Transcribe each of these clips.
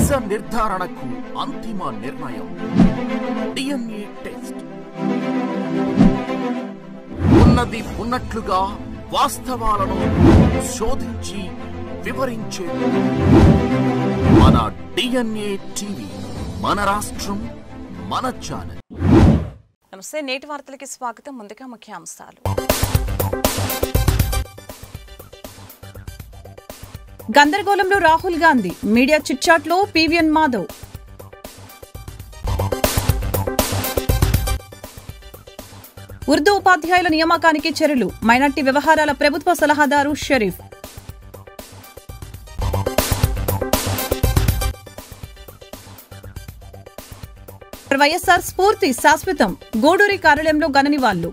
నిజ నిర్ధారణకు అంతిమ నిర్ణయం డిఎన్ఏ టెస్ట్. ఉన్నది ఉన్నట్లుగా వాస్తవాలను శోధించి వివరించే మన డిఎన్ఏ టీవీ, మన రాష్ట్రం, మన ఛానల్. నమస్తే, నేటి వార్తలకి స్వాగతం. ముందుగా ముఖ్యాంశాలు. గందరగోళంలో రాహుల్ గాంధీ, మీడియా చిట్చాట్లో పివిఎన్ మాధవ్. ఉర్దూ ఉపాధ్యాయుల నియామకానికి చర్యలు, మైనార్టీ వ్యవహారాల ప్రభుత్వ సలహాదారు షరీఫ్. వైఎస్ఆర్ స్ఫూర్తి శాశ్వతం, గూడూరి కార్యాలయంలో ఘన నివాళులు.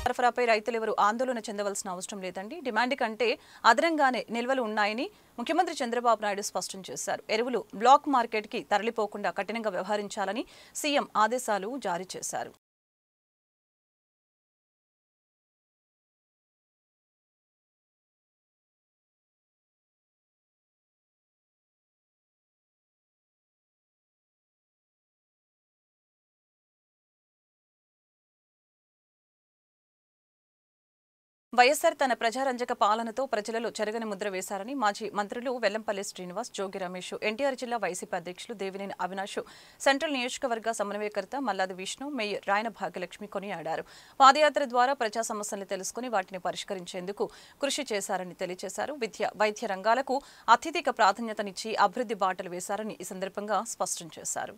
సరఫరాపై రైతులెవరూ ఆందోళన చెందవలసిన అవసరం లేదండి. డిమాండ్ కంటే అదనంగానే నిల్వలు ఉన్నాయని ముఖ్యమంత్రి చంద్రబాబు నాయుడు స్పష్టం చేశారు. ఎరువులు బ్లాక్ మార్కెట్కి తరలిపోకుండా కఠినంగా వ్యవహరించాలని సీఎం ఆదేశాలు జారీ చేశారు. వైఎస్ఆర్ తన ప్రజారంజక పాలనతో ప్రజలలో చెరగని ముద్ర వేశారని మాజీ మంత్రులు వెల్లంపల్లి శ్రీనివాస్, జోగి రమేష్, ఎన్టీఆర్ జిల్లా వైసీపీ అధ్యక్షులు దేవినేని అవినాష్, సెంట్రల్ నియోజకవర్గ సమన్వయకర్త మల్లాది విష్ణు, మేయర్ రాయన భాగ్యలక్ష్మి కొనియాడారు. పాదయాత్ర ద్వారా ప్రజా సమస్యలను తెలుసుకుని వాటిని పరిష్కరించేందుకు కృషి చేశారని తెలియజేశారు. విద్య, వైద్య రంగాలకు అత్యధిక ప్రాధాన్యతనిచ్చి అభివృద్ధి బాటలు వేశారని ఈ సందర్భంగా స్పష్టం చేశారు.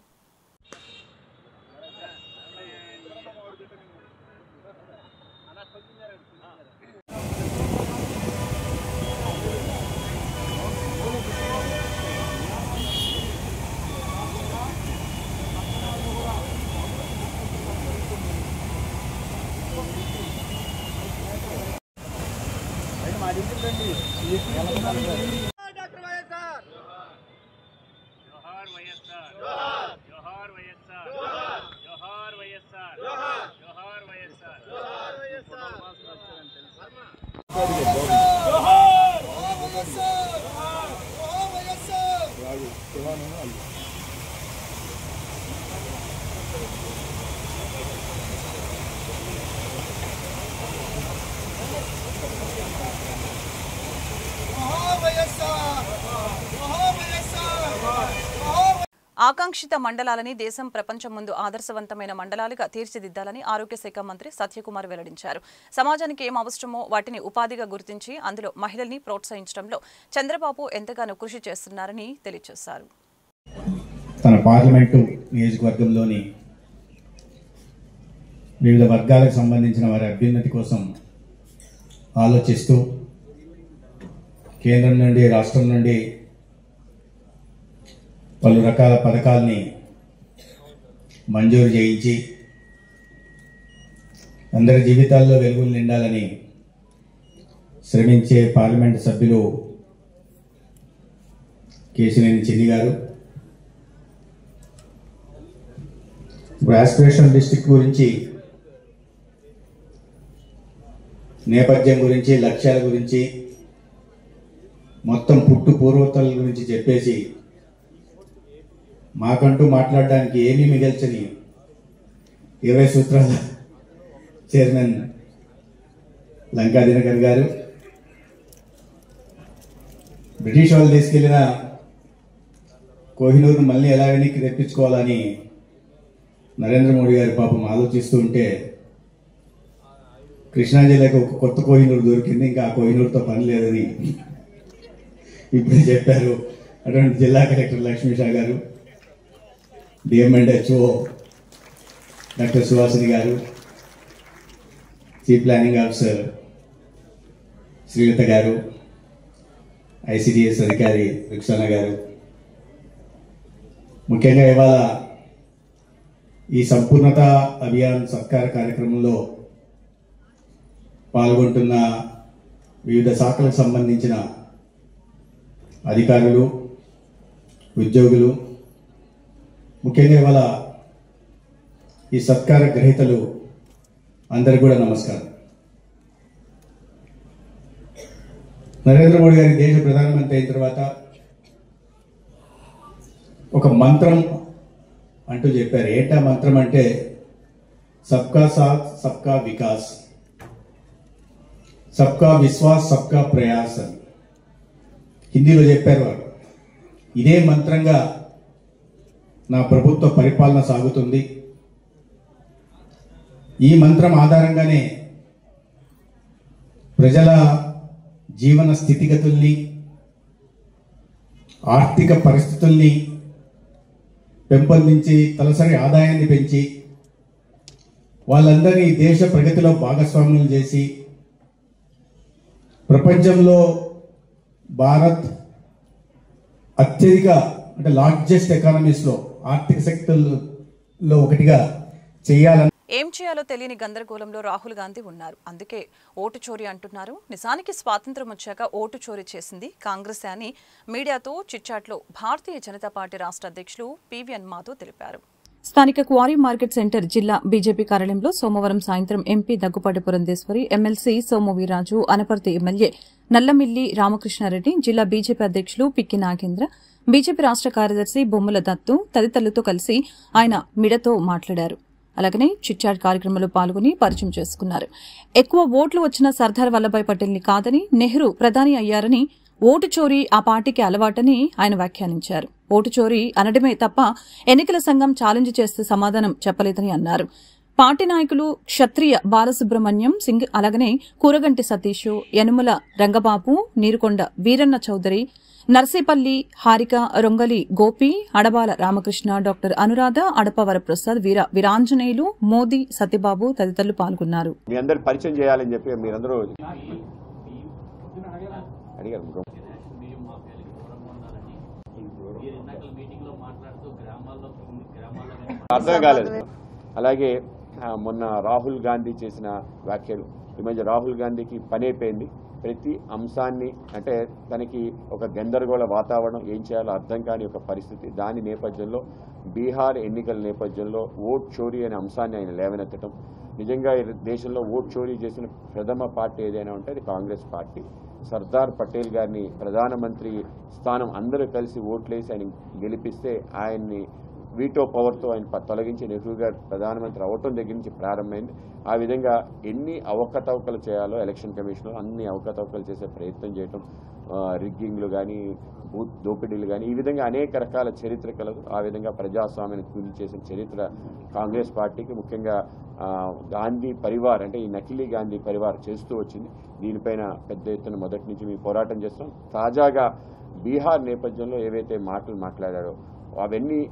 ఆకాంక్షిత మండలాలని దేశం ప్రపంచం ముందు ఆదర్శవంతమైన మండలాలుగా తీర్చిదిద్దాలని ఆరోగ్య శాఖ మంత్రి సత్యకుమార్ వెల్లడించారు. సమాజానికి ఏం అవసరమో వాటిని ఉపాధిగా గుర్తించి అందులో మహిళల్ని ప్రోత్సహించడంలో చంద్రబాబు ఎంతగానో కృషి చేస్తున్నారని తెలియజేశారు. తన పార్లమెంటు నియోజకవర్గంలోని వివిధ వర్గాలకు సంబంధించిన వారి అభ్యున్నతి కోసం ఆలోచిస్తూ కేంద్రం నుండి, రాష్ట్రం నుండి పలు రకాల పథకాల్ని మంజూరు చేయించి అందరి జీవితాల్లో వెలుగులు నిండాలని శ్రమించే పార్లమెంటు సభ్యులు కేశినేని చిన్ని గారు ఇప్పుడు ఆస్పిరేషనల్ డిస్ట్రిక్ట్ గురించి, నేపథ్యం గురించి, లక్ష్యాల గురించి, మొత్తం పుట్టు పూర్వోత్తరాల గురించి చెప్పేసి మాకంటూ మాట్లాడడానికి ఏమీ మిగల్చని 20 సూత్రాల చైర్మన్ లంకా దినకర్ గారు, బ్రిటిష్ వాళ్ళు తీసుకెళ్లిన కోహినూరును మళ్ళీ ఎలా వెనక్కి తెప్పించుకోవాలని నరేంద్ర మోడీ గారు పాపం ఆలోచిస్తూ ఉంటే కృష్ణా జిల్లాకు ఒక కొత్త కోహినూరు దొరికింది, ఇంకా ఆ కోహినూరుతో పని లేదని ఇప్పుడే చెప్పారు. అటువంటి జిల్లా కలెక్టర్ లక్ష్మీషా గారు, డిఎంఎండ్హెచ్ఓ డాక్టర్ సుహాసిని గారు, చీఫ్ ప్లానింగ్ ఆఫీసర్ శ్రీలత గారు, ఐసిడిఎస్ అధికారి రుక్సానా గారు, ముఖ్యంగా ఇవాళ ఈ సంపూర్ణత అభియాన్ సత్కార కార్యక్రమంలో పాల్గొంటున్న వివిధ శాఖలకు సంబంధించిన అధికారులు, ఉద్యోగులు, ముఖ్యంగా ఇవాళ ఈ సత్కార గ్రహీతలు అందరికీ కూడా నమస్కారం. నరేంద్ర మోడీ గారి దేశ ప్రధానమంత్రి అయిన తర్వాత ఒక మంత్రం అంటూ చెప్పారు. ఏంటా మంత్రం అంటే సబ్కా సాత్ సబ్కా వికాస్, సబ్కా విశ్వాస్ సబ్కా ప్రయాస్ అని హిందీలో చెప్పారు వారు. ఇదే మంత్రంగా నా ప్రభుత్వ పరిపాలన సాగుతుంది. ఈ మంత్రం ఆధారంగానే ప్రజల జీవన స్థితిగతుల్ని, ఆర్థిక పరిస్థితుల్ని పెంపొందించి తలసరి ఆదాయాన్ని పెంచి వాళ్ళందరినీ దేశ ప్రగతిలో భాగస్వామ్యం చేసి ప్రపంచంలో భారత్ అత్యధిక అంటే లార్జెస్ట్ ఎకానమీస్లో ఆర్థిక శక్తుల్లో ఒకటిగా చేయాలని. ఏం చేయాలో తెలియని గందరగోళంలో రాహుల్ గాంధీ ఉన్నారు. అందుకే ఓటు చోరీ అంటున్నారు. నిజానికి స్వాతంత్రం వచ్చాక ఓటు చోరీ చేసింది కాంగ్రెస్ అని మీడియాతో చిట్చాట్లో భారతీయ జనతా పార్టీ రాష్ట్ర అధ్యక్షులు పివిఎన్ మాధవ్ తెలిపారు. స్థానిక క్వారీ మార్కెట్ సెంటర్ జిల్లా బీజేపీ కార్యాలయంలో సోమవారం సాయంత్రం MP Daggubati Purandeswari, MLC Somu Veerraju, Anaparthi MLA Nallamilli Ramakrishna Reddy, జిల్లా బీజేపీ అధ్యక్షులు పిక్కి నాగేంద్ర, బీజేపీ రాష్ట్ర కార్యదర్శి బొమ్మల దత్తు తదితరులతో కలిసి ఆయన మీడియాతో మాట్లాడారు. అలాగనే చిట్చాట్ కార్యక్రమంలో పాల్గొని పరిచయం చేసుకున్నారు. ఎక్కువ ఓట్లు వచ్చిన సర్దార్ వల్లభాయ్ పటేల్ ని కాదని నెహ్రూ ప్రధాని అయ్యారని, ఓటు చోరీ ఆ పార్టీకి అలవాటని ఆయన వ్యాఖ్యానించారు. ఓటు చోరీ అనడమే తప్ప ఎన్నికల సంఘం ఛాలెంజ్ చేస్తే సమాధానం చెప్పలేదని అన్నారు. పార్టీ నాయకులు క్షత్రియ బాలసుబ్రహ్మణ్యం సింగ్, అలాగనే కూరగంటి సతీష్, యనుమల రంగబాబు, నీరుకొండ వీరన్న చౌదరి, నర్సేపల్లి హారిక, రొంగలి గోపి, అడబాల రామకృష్ణ, డాక్టర్ అనురాధ, అడపవర ప్రసాద్, వీరాంజనేయులు, మోదీ, సత్యబాబు తదితరులు పాల్గొన్నారు. మీ అందరు పరిచయం చేయాలని చెప్పి మీరందరూ అడిగారు. అర్థం కాలేదు. అలాగే మొన్న రాహుల్ గాంధీ చేసిన వ్యాఖ్యలు, ఈ మధ్య రాహుల్ గాంధీకి పని అయిపోయింది. ప్రతి అంశాన్ని అంటే తనకి ఒక గందరగోళ వాతావరణం, ఏం చేయాలో అర్థం కాని ఒక పరిస్థితి. దాని నేపథ్యంలో బీహార్ ఎన్నికల నేపథ్యంలో ఓట్ చోరీ అనే అంశాన్ని ఆయన లేవనెత్తడం. నిజంగా దేశంలో ఓట్ చోరీ చేసిన ప్రథమ పార్టీ ఏదైనా ఉంటే అది కాంగ్రెస్ పార్టీ. సర్దార్ పటేల్ గారిని ప్రధానమంత్రి స్థానం అందరూ కలిసి ఓట్లేసి ఆయన గెలిపిస్తే ఆయన్ని వీటో పవర్తో ఆయన తొలగించి నెహ్రూ గారు ప్రధానమంత్రి అవటం దగ్గర నుంచి ప్రారంభమైంది. ఆ విధంగా ఎన్ని అవకతవకలు చేయాలో ఎలక్షన్ కమిషన్లో అన్ని అవకతవకలు చేసే ప్రయత్నం చేయటం, రిగ్గింగ్లు కానీ, బూత్ దోపిడీలు కానీ, ఈ విధంగా అనేక రకాల చరిత్ర కలదు. ఆ విధంగా ప్రజాస్వామ్యాన్ని కూలి చేసిన చరిత్ర కాంగ్రెస్ పార్టీకి, ముఖ్యంగా గాంధీ పరివార్ అంటే ఈ నకిలీ గాంధీ పరివార్ చేస్తూ వచ్చింది. దీనిపైన పెద్ద ఎత్తున మొదటి నుంచి మేము పోరాటం చేస్తాం. తాజాగా బీహార్ నేపథ్యంలో ఏవైతే మాటలు మాట్లాడారో అవన్నీ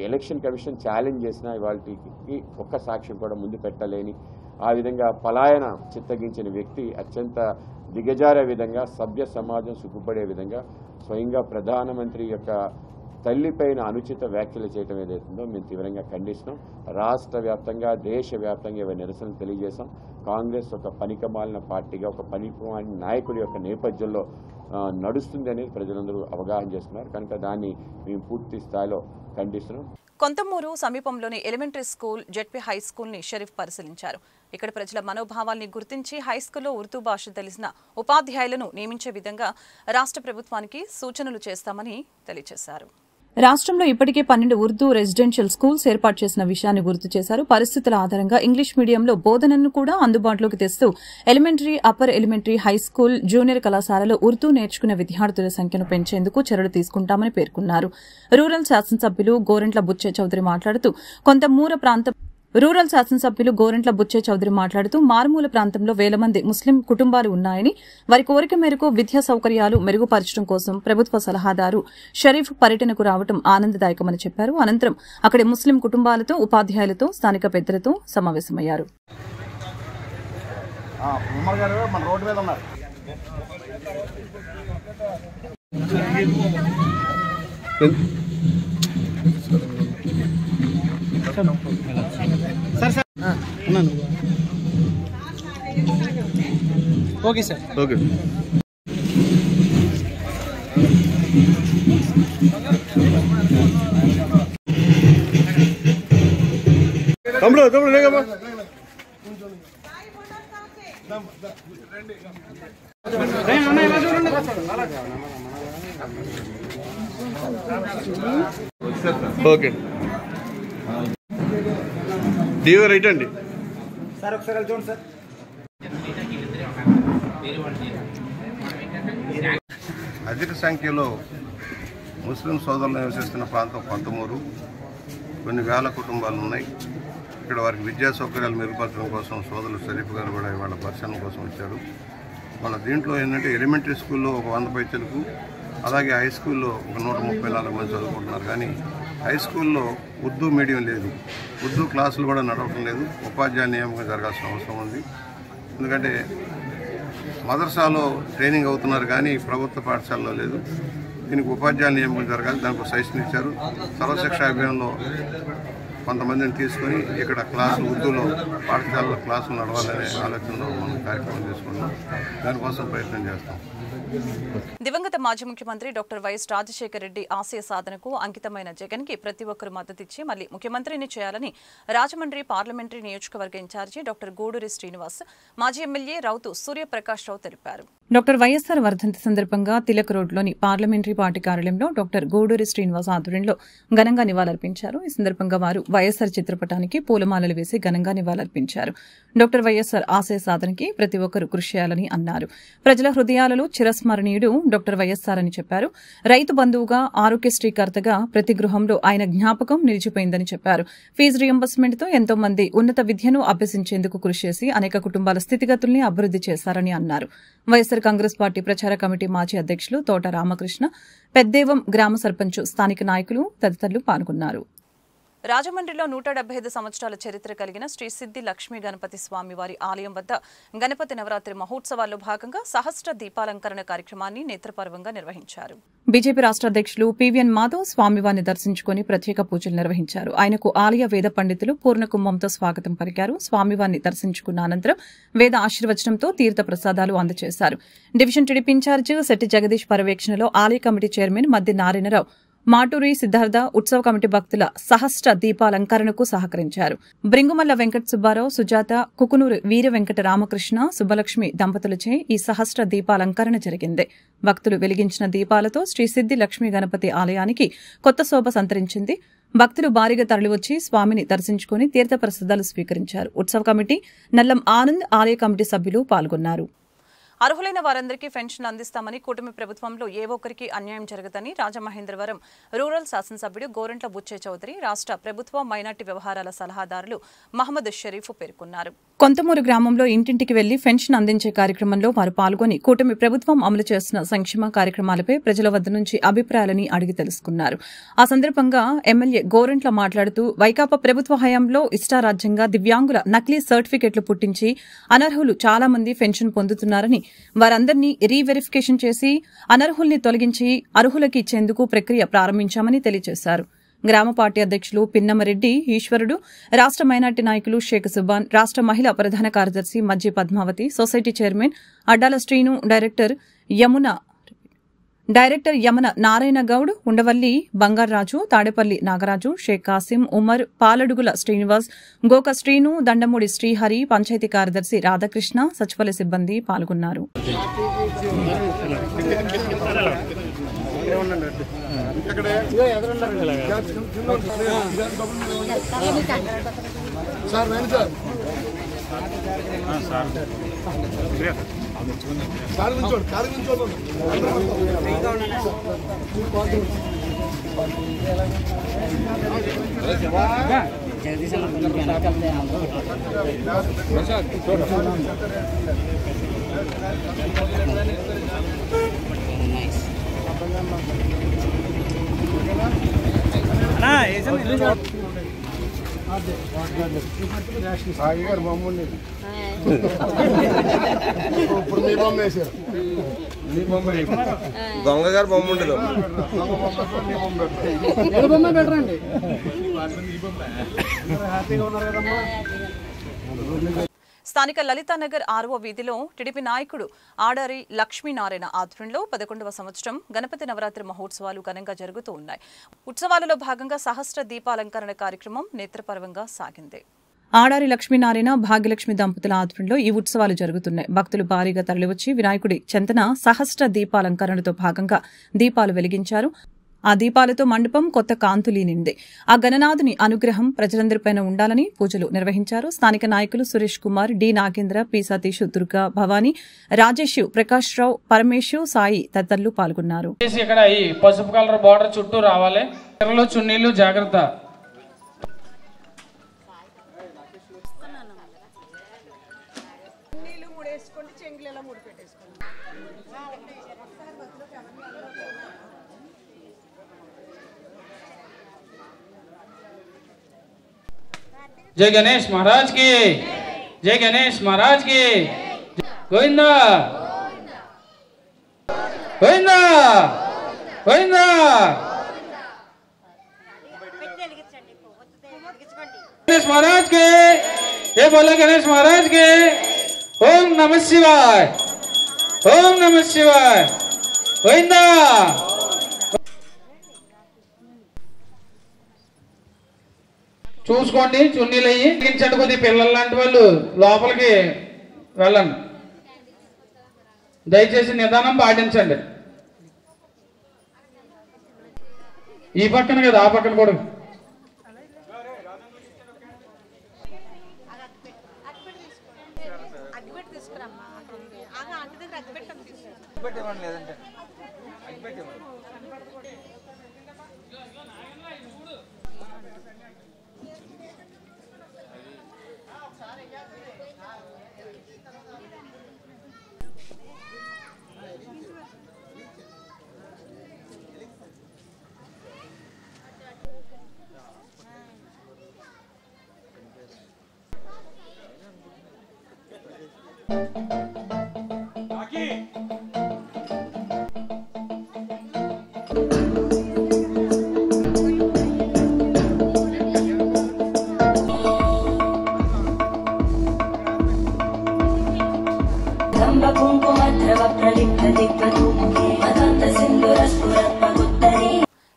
ఎలక్షన్ కమిషన్ ఛాలెంజ్ చేసినా వాటికి ఒక్క సాక్ష్యం కూడా ముందు పెట్టలేని, ఆ విధంగా పలాయన చిత్తగించిన వ్యక్తి అత్యంత దిగజారే విధంగా సభ్య సమాజం సిగ్గుపడే విధంగా స్వయంగా ప్రధానమంత్రి యొక్క తల్లిపైన అనుచిత వ్యాఖ్యలు చేయడం ఏదైతుందో మేము తీవ్రంగా ఖండిస్తున్నాం. రాష్ట్ర వ్యాప్తంగా, దేశవ్యాప్తంగా ఇవి నిరసనలు తెలియజేశాం. కాంగ్రెస్ ఒక పనికిమాలిన పార్టీగా, ఒక పనికిమాలిన నాయకుడి యొక్క నేపథ్యంలో నడుస్తుంది అనేది ప్రజలందరూ అవగాహన చేస్తున్నారు. కనుక దాన్ని మేము పూర్తి స్థాయిలో ఖండిస్తున్నాం. కొంతమూరు సమీపంలోని elementary school, ZP high school ని షరీఫ్ పరిశీలించారు. ఇక్కడ ప్రజల మనోభావాల్ని గుర్తించి హైస్కూల్లో ఉర్దూ భాష తెలిసిన ఉపాధ్యాయులను నియమించే విధంగా రాష్ట్ర ప్రభుత్వానికి సూచనలు చేస్తామని తెలియజేశారు. రాష్ట్రంలో ఇప్పటికే 12 ఉర్దూ రెసిడెన్షియల్ స్కూల్స్ ఏర్పాటు చేసిన విషయాన్ని గుర్తు చేశారు. పరిస్థితుల ఆధారంగా ఇంగ్లీష్ మీడియంలో బోధనను కూడా అందుబాటులోకి తెస్తూ elementary, upper elementary, high school, junior కళాశాలలో ఉర్దూ నేర్చుకునే విద్యార్థుల సంఖ్యను పెంచేందుకు చర్యలు తీసుకుంటామని పేర్కొన్నారు. రూరల్ శాసనసభ్యులు గోరెంట్ల బుచ్చే చౌదరి మాట్లాడుతూ మారుమూల ప్రాంతంలో వేల మంది ముస్లిం కుటుంబాలు ఉన్నాయని, వారి కోరిక మేరకు విద్యా సౌకర్యాలు మెరుగుపరచడం కోసం ప్రభుత్వ సలహాదారు షరీఫ్ పర్యటనకు రావడం ఆనందదాయకమని చెప్పారు. అనంతరం అక్కడి ముస్లిం కుటుంబాలతో, ఉపాధ్యాయులతో, స్థానిక పెద్దలతో సమావేశమయ్యారు. Okay sir, okay. తమ్ముడు లేకమ్మా. ఓకే డిఓ రైట్ అండి. సార్ ఒకసారి చూడండి సార్. అధిక సంఖ్యలో ముస్లిం సోదరులు నివసిస్తున్న ప్రాంతం కొంతమూరు. కొన్ని వేల కుటుంబాలు ఉన్నాయి. ఇక్కడ వారికి విద్యా సౌకర్యాలు మెరుగుపరచడం కోసం సోదరులు షరీఫ్ గారు కూడా వాళ్ళ పరిశీలన కోసం వచ్చారు. వాళ్ళ దీంట్లో ఏంటంటే ఎలిమెంటరీ స్కూల్లో ఒక 100 పైచలకు, అలాగే హై స్కూల్లో ఒక 134 మంది చదువుకుంటున్నారు. కానీ హై స్కూల్లో ఉర్దూ మీడియం లేదు, ఉర్దూ క్లాసులు కూడా నడవటం లేదు. ఉపాధ్యాయ నియామకం జరగాల్సిన అవసరం ఉంది. ఎందుకంటే మదర్సాలో ట్రైనింగ్ అవుతున్నారు కానీ ప్రభుత్వ పాఠశాలలో లేదు. దీనికి ఉపాధ్యాయుల నియామకం జరగాలి. దానికి సజెషన్ ఇచ్చారు. సర్వశిక్ష అభియాన్లో కొంతమందిని తీసుకొని ఇక్కడ క్లాసులు ఉర్దూలో పాఠశాలలో క్లాసులు నడవాలనే ఆలోచనలో మనం కార్యక్రమం చేసుకున్నాం. దానికోసం ప్రయత్నం చేస్తాం. దివంగత మాజీ ముఖ్యమంత్రి డాక్టర్ వైఎస్ రాజశేఖర రెడ్డి ఆశయ సాధనకు అంకితమైన జగన్ కి ప్రతి ఒక్కరూ మద్దతిచ్చి మళ్లీ ముఖ్యమంత్రిని చేయాలని రాజమండ్రి పార్లమెంటరీ నియోజకవర్గ ఇన్ఛార్జి డాక్టర్ గూడూరి శ్రీనివాస్, మాజీ ఎమ్మెల్యే రౌతు సూర్యప్రకాష్ రావు తెలిపారు. డాక్టర్ వైఎస్సార్ వర్ధంతి సందర్భంగా తిలక్ రోడ్లోని పార్లమెంటరీ పార్టీ కార్యాలయంలో డాక్టర్ గూడూరి శ్రీనివాస్ ఆధ్వర్యంలో ఘనంగా నివాళులర్పించారు. ఈ సందర్భంగా వారు వైఎస్సార్ చిత్రపటానికి పూలమాలలు వేసి ఘనంగా నివాళులర్పించారు. డాక్టర్ వైఎస్సార్ ఆశయ సాధనకి ప్రతి ఒక్కరూ కృషి చేయాలని అన్నారు. ప్రజల హృదయాలలో చిరస్మరణీయుడు డాక్టర్ వైఎస్సార్ అని చెప్పారు. రైతు బంధువుగా, ఆరోగ్యశ్రీకర్తగా ప్రతి గృహంలో ఆయన జ్ఞాపకం నిలిచిపోయిందని చెప్పారు. ఫీజు రియంబర్స్మెంట్ తో ఎంతో మంది ఉన్నత విద్యను అభ్యసించేందుకు కృషి చేసి అనేక కుటుంబాల స్థితిగతుల్ని అభివృద్ది చేశారని అన్నారు. వైఎస్సార్ కాంగ్రెస్ పార్టీ ప్రచార కమిటీ మాజీ అధ్యక్షులు తోట రామకృష్ణ, పెద్దేవం గ్రామ సర్పంచ్, స్థానిక నాయకులు తదితరులు పాల్గొన్నారు. రాజమండ్రిలో 175 సంవత్సరాల చరిత్ర కలిగిన శ్రీ సిద్ది లక్ష్మీ గణపతి స్వామివారి ఆలయం వద్ద గణపతి నవరాత్రి మహోత్సవాల్లో భాగంగా సహస్ర దీపాలంకరణ కార్యక్రమాన్ని నేత్రపర్వంగా నిర్వహించారు. బీజేపీ రాష్ట్ర అధ్యక్షులు పీవీఎన్ మాధవ్ స్వామివారిని దర్శించుకుని ప్రత్యేక పూజలు నిర్వహించారు. ఆయనకు ఆలయ వేద పండితులు పూర్ణకుంభంతో స్వాగతం పలికారు. స్వామివారిని దర్శించుకున్న అనంతరం వేద ఆశీర్వచనంతో తీర్థ ప్రసాదాలు అందజేశారు. Division TDP incharge Shetty Jagadish పర్యవేక్షణలో ఆలయ కమిటీ చైర్మన్ మద్ది నారాయణరావు, మాటూరి సిద్ధార్థ ఉత్సవ కమిటీ భక్తుల సహస్ర దీపాలంకరణకు సహకరించారు. బ్రింగుమల్ల వెంకట సుబ్బారావు, సుజాత, కుకునూరు వీర వెంకట రామకృష్ణ, సుబ్బలక్ష్మి దంపతులచే ఈ సహస్ర దీపాలంకరణ జరిగింది. భక్తులు వెలిగించిన దీపాలతో శ్రీ సిద్ది లక్ష్మీ గణపతి ఆలయానికి కొత్త శోభ సంతరించింది. భక్తులు భారీగా తరలివచ్చి స్వామిని దర్శించుకుని తీర్థప్రసాదాలు స్వీకరించారు. ఉత్సవ కమిటీ, నల్లం ఆనంద్ ఆలయ కమిటీ సభ్యులు పాల్గొన్నారు. అర్హులైన వారందరికీ పెన్షన్ అందిస్తామని కూటమి ప్రభుత్వంలో ఏ ఒక్కరికి అన్యాయం జరగదని రాజమహేంద్రవరం రూరల్ శాసనసభ్యుడు గోరంట్ల బుచ్చే చౌదరి, రాష్ట్ర ప్రభుత్వ మైనార్టీ వ్యవహారాల సలహాదారులు మహమ్మద్ షరీఫ్ పేర్కొన్నారు. కొంతమూరు గ్రామంలో ఇంటింటికి వెళ్లి పెన్షన్ అందించే కార్యక్రమంలో వారు పాల్గొని కూటమి ప్రభుత్వం అమలు చేస్తున్న సంక్షేమ కార్యక్రమాలపై ప్రజల వద్ద నుంచి అభిప్రాయాలని అడిగి తెలుసుకున్నారు. ఆ సందర్భంగా ఎమ్మెల్యే గోరంట్ల మాట్లాడుతూ వైకాపా ప్రభుత్వ హయాంలో ఇష్టారాజ్యంగా దివ్యాంగుల నకిలీ సర్టిఫికెట్లు పుట్టించి అనర్హులు చాలా మంది పెన్షన్ పొందుతున్నారని, వారందరినీ రీవెరిఫికేషన్ చేసి అనర్హుల్ని తొలగించి అర్హులకి ఇచ్చేందుకు ప్రక్రియ ప్రారంభించామని తెలియజేశారు. గ్రామ పార్టీ అధ్యక్షులు పిన్నమరెడ్డి ఈశ్వరుడు, రాష్ట్ర మైనార్టీ నాయకులు షేక్ సుబాన్, రాష్ట్ర మహిళా ప్రధాన కార్యదర్శి Majji Padmavathi, society chairman Addala Srinu, director Yamana Narayana Goud, Undavalli Bangaraju, Tadepalli Nagaraju, Sheikh Kasim, Umar, Paladugula Srinivas, Goka Srinu, Dandamudi Srihari, panchayat కార్యదర్శి రాధాకృష్ణ, సచివాలయ సిబ్బంది పాల్గొన్నారు. దొంగ గారు బొమ్మ ఉండదు. స్థానిక లలితానగర్ 6వ వీధిలో టీడీపీ నాయకుడు ఆడారి లక్ష్మీనారాయణ ఆధ్వర్యంలో 11వ సంవత్సరం గణపతి నవరాత్రి మహోత్సవాలు ఘనంగా జరుగుతూ ఉన్నాయి. ఉత్సవాలలో భాగంగా సహస్ర దీపాలంకరణ కార్యక్రమం నేత్రపర్వంగా సాగింది. ఆడారి లక్ష్మీనారాయణ, భాగ్యలక్ష్మి దంపతుల ఆధ్వర్యంలో ఈ ఉత్సవాలు జరుగుతున్నాయి. భక్తులు భారీగా తరలివచ్చి వినాయకుడి చెంతన సహస్ర దీపాలంకరణతో భాగంగా దీపాలు వెలిగించారు. ఆ దీపాలతో మండపం కొత్త కాంతులీనింది. ఆ గణనాథుని అనుగ్రహం ప్రజలందరిపైన ఉండాలని పూజలు నిర్వహించారు. స్థానిక నాయకులు సురేష్ కుమార్, డి నాగేంద్ర, పి సతీష్, దుర్గా భవానీ, రాజేష్, ప్రకాష్ రావు, పరమేశు, సాయి తదితరులు పాల్గొన్నారు. ఇక్కడ ఈ పసుపు కలర్ బార్డర్ చుట్టూ రావాలి. చున్నీలు జాగ్రత్త. जय गणेश महाराज की, जय गणेश महाराज की, गोविंदा गोविंदा गोविंदा। गणेश महाराज के, ये बोले गणेश महाराज के। ओम नमः शिवाय, ओम नमः शिवाय, गोविंदा। చూసుకోండి, చున్నీలు అయ్యి ఎక్కించండి. కొద్ది పిల్లలు లాంటి వాళ్ళు లోపలికి వెళ్ళండి. దయచేసి నిదానం పాటించండి. ఈ పక్కన కదా, ఆ పక్కన కూడా.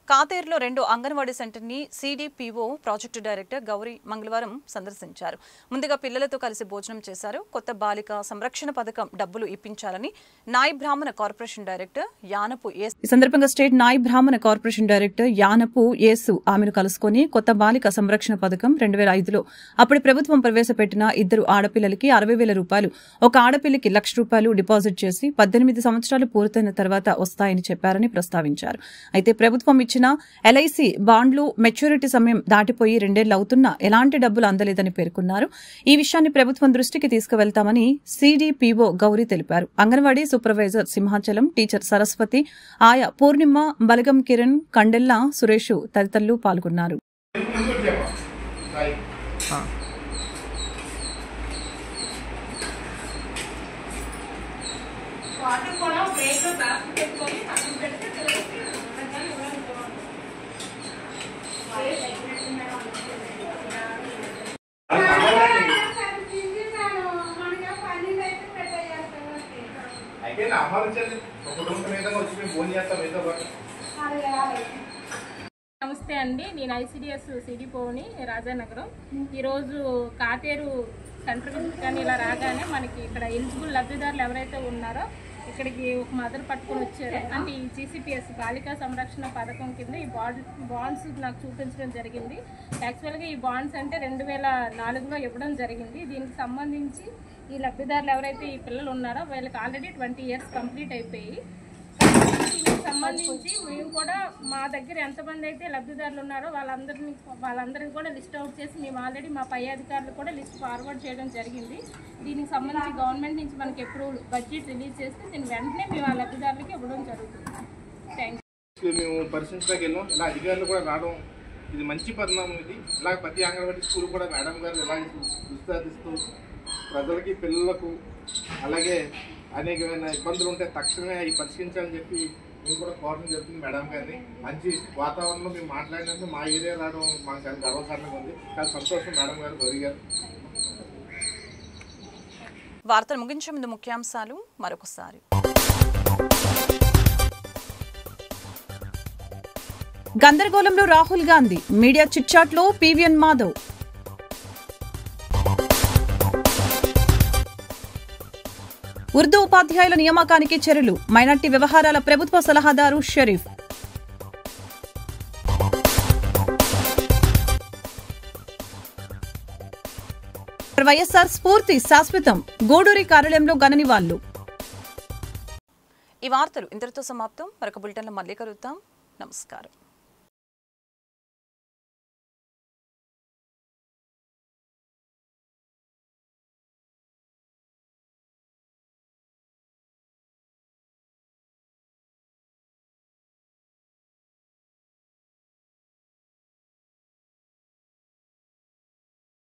కాతేరులో 2 అంగన్వాడీ సెంటర్ని సిడిపిఓ ప్రాజెక్టు డైరెక్టర్ గౌరీ మంగళవారం సందర్శించారు. ముందుగా పిల్లలతో కలిసి భోజనం చేశారు. కొత్త బాలిక సంరక్షణ పథకం డబ్బులు ఇప్పించాలని నాయి బ్రాహ్మణ కార్పొరేషన్ డైరెక్టర్ యానపు యేసు ఈ సందర్భంగా స్టేట్ నాయి బ్రాహ్మణ కార్పొరేషన్ డైరెక్టర్ యానపు యేసు ఆమెను కలుసుకుని కొత్త బాలిక సంరక్షణ పథకం 2005లో అప్పుడు ప్రభుత్వం ప్రవేశపెట్టిన 2 ఆడపిల్లలకి 60,000 రూపాయలు, ఒక ఆడపిల్లకి ₹1,00,000 డిపాజిట్ చేసి 18 సంవత్సరాలు పూర్తయిన తర్వాత వస్తాయని చెప్పారని ప్రస్తావించారు. అయితే ప్రభుత్వం ఇచ్చిన ఎల్ఐసి బాండ్లు మెచ్యూరిటీ సమయం దాటిపోయి 2 ఏళ్లు అవుతున్నా ఎలాంటి డబ్బులు అందలేదని పేర్కొన్నారు. ఈ విషయాన్ని ప్రభుత్వం దృష్టికి తీసుకువెళ్తామని సిడిపిఓ గౌరీ తెలిపారు. అంగన్వాడీ సూపర్వైజర్ సింహాచలం, టీచర్ సరస్వతి, ఆయా పూర్ణిమ, బలగం కిరణ్, కండెల్లా సురేష్ తదితరులు పాల్గొన్నారు. నమస్తే అండి, నేను ఐసిడిఎస్ సిడిపోని రాజానగరం. ఈరోజు కాతేరు సెంటర్ కానీ ఇలా రాగానే మనకి ఇక్కడ ఎలిజిబుల్ లబ్ధిదారులు ఎవరైతే ఉన్నారో ఇక్కడికి ఒక మదర్ పట్టుకొని వచ్చారు. అంటే ఈ సిసిపిఎస్ బాలికా సంరక్షణ పథకం కింద ఈ బాండ్స్ నాకు చూపించడం జరిగింది. యాక్చువల్గా ఈ బాండ్స్ అంటే 2004లో ఇవ్వడం జరిగింది. దీనికి సంబంధించి ఈ లబ్ధిదారులు ఎవరైతే ఈ పిల్లలు ఉన్నారో వీళ్ళకి ఆల్రెడీ 20 years కంప్లీట్ అయిపోయి, దీనికి సంబంధించి మేము కూడా మా దగ్గర ఎంతమంది అయితే లబ్ధిదారులు ఉన్నారో వాళ్ళందరినీ కూడా లిస్ట్ అవుట్ చేసి మేము ఆల్రెడీ మా పై అధికారులు కూడా లిస్ట్ ఫార్వర్డ్ చేయడం జరిగింది. దీనికి సంబంధించి గవర్నమెంట్ నుంచి మనకి ఎప్పుడు బడ్జెట్ రిలీజ్ చేస్తే దీని వెంటనే మేము ఆ లబ్ధిదారులకి ఇవ్వడం జరుగుతుంది. Thank you. మేము పరిశీలించడానికి వెళ్ళాం. ఇలా అధికారులు కూడా రావడం ఇది మంచి పరిణామం. ఇది ఇలా ప్రతి అంగన్వాడీ స్కూల్ కూడా మేడం గారు ఇలా విస్తారిస్తూ ప్రజలకి, పిల్లలకు అలాగే అనేకమైన ఇబ్బందులు ఉంటే తక్షణమే అవి పరిష్కరించాలని చెప్పి మేము కూడా కోరడం జరుగుతుంది మేడం గారిని. మంచి వాతావరణంలో మేము మాట్లాడినందుకు మా ఏరియా రావడం మాకు చాలా గర్వకారణంగా ఉంది. చాలా సంతోషం మేడం గారు, గౌరీ గారు. వార్తలు ముగించే ముందు ముఖ్యాంశాలు మరొకసారి. గందరగోళంలో రాహుల్ గాంధీ, మీడియా చిట్చాట్లో పివిఎన్ మాధవ్. ఉర్దూ ఉపాధ్యాయుల నియామకానికి చర్యలు, మైనార్టీ వ్యవహారాల ప్రభుత్వ సలహాదారు షరీఫ్. వైఎస్ఆర్ స్ఫూర్తి శాశ్వతం. గూడూరి కార్యాలయంలో ఘన నివాళులు. ఈ వార్తలు ఇంతటితో సమాప్తం. మరొక బులెటిన్లో మళ్ళీ కలుద్దాం. నమస్కారం.